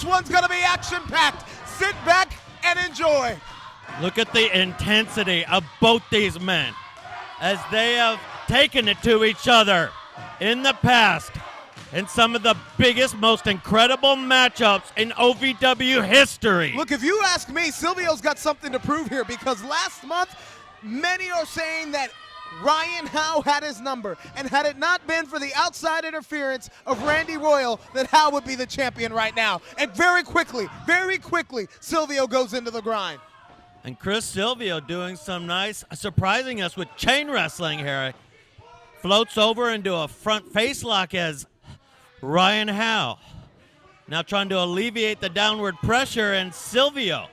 This one's going to be action-packed. Sit back and enjoy. Look at the intensity of both these men as they have taken it to each other in the past in some of the biggest, most incredible matchups in OVW history. Look, if you ask me, Silvio's got something to prove here because last month, many are saying that Ryan Howe had his number, and had it not been for the outside interference of Randy Royal, that Howe would be the champion right now. And very quickly, Silvio goes into the grind. And Chris Silvio doing some nice, surprising us with chain wrestling here. Floats over into a front face lock as Ryan Howe now trying to alleviate the downward pressure, and Silvio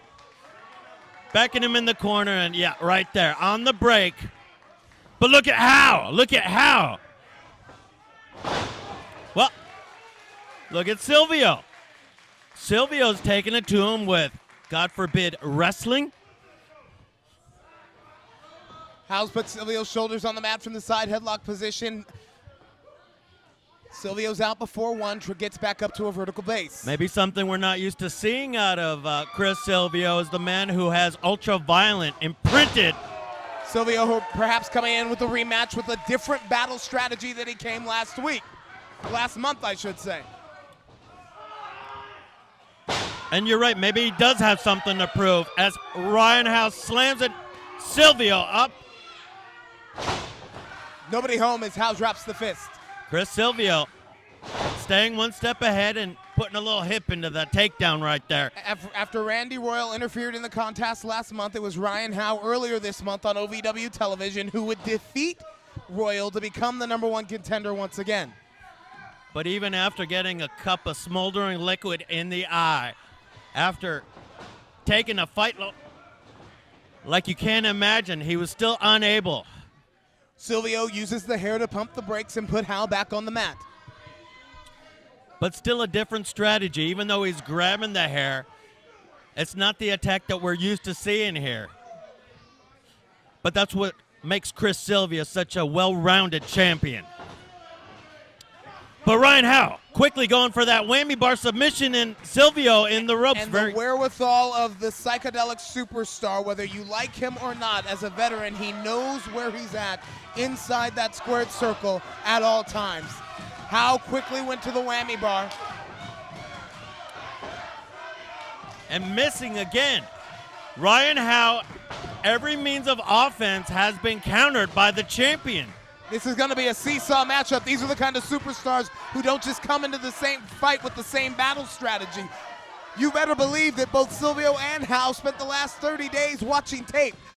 backing him in the corner, and yeah, right there on the break. But look at Howe. Look at Howe. Well, look at Silvio. Silvio's taking it to him with, God forbid, wrestling. Howe's put Silvio's shoulders on the mat from the side headlock position. Silvio's out before one, gets back up to a vertical base. Maybe something we're not used to seeing out of Chris Silvio is the man who has ultra-violent imprinted. Silvio who perhaps coming in with a rematch with a different battle strategy than he came last month, I should say. And you're right, maybe he does have something to prove as Ryan Howe slams it, Silvio up. Nobody home as Howe drops the fist. Chris Silvio staying one step ahead and putting a little hip into the takedown right there. After Randy Royal interfered in the contest last month, it was Ryan Howe earlier this month on OVW television who would defeat Royal to become the #1 contender once again. But even after getting a cup of smoldering liquid in the eye, after taking a fight like you can't imagine, he was still unable. Silvio uses the hair to pump the brakes and put Howe back on the mat. But still a different strategy. Even though he's grabbing the hair, it's not the attack that we're used to seeing here. But that's what makes Chris Silvio such a well-rounded champion. But Ryan Howe quickly going for that whammy bar submission, and Silvio in the ropes. And the wherewithal of the psychedelic superstar, whether you like him or not, as a veteran, he knows where he's at inside that squared circle at all times. Howe quickly went to the whammy bar. And missing again. Ryan Howe, every means of offense has been countered by the champion. This is going to be a seesaw matchup. These are the kind of superstars who don't just come into the same fight with the same battle strategy. You better believe that both Silvio and Howe spent the last 30 days watching tape.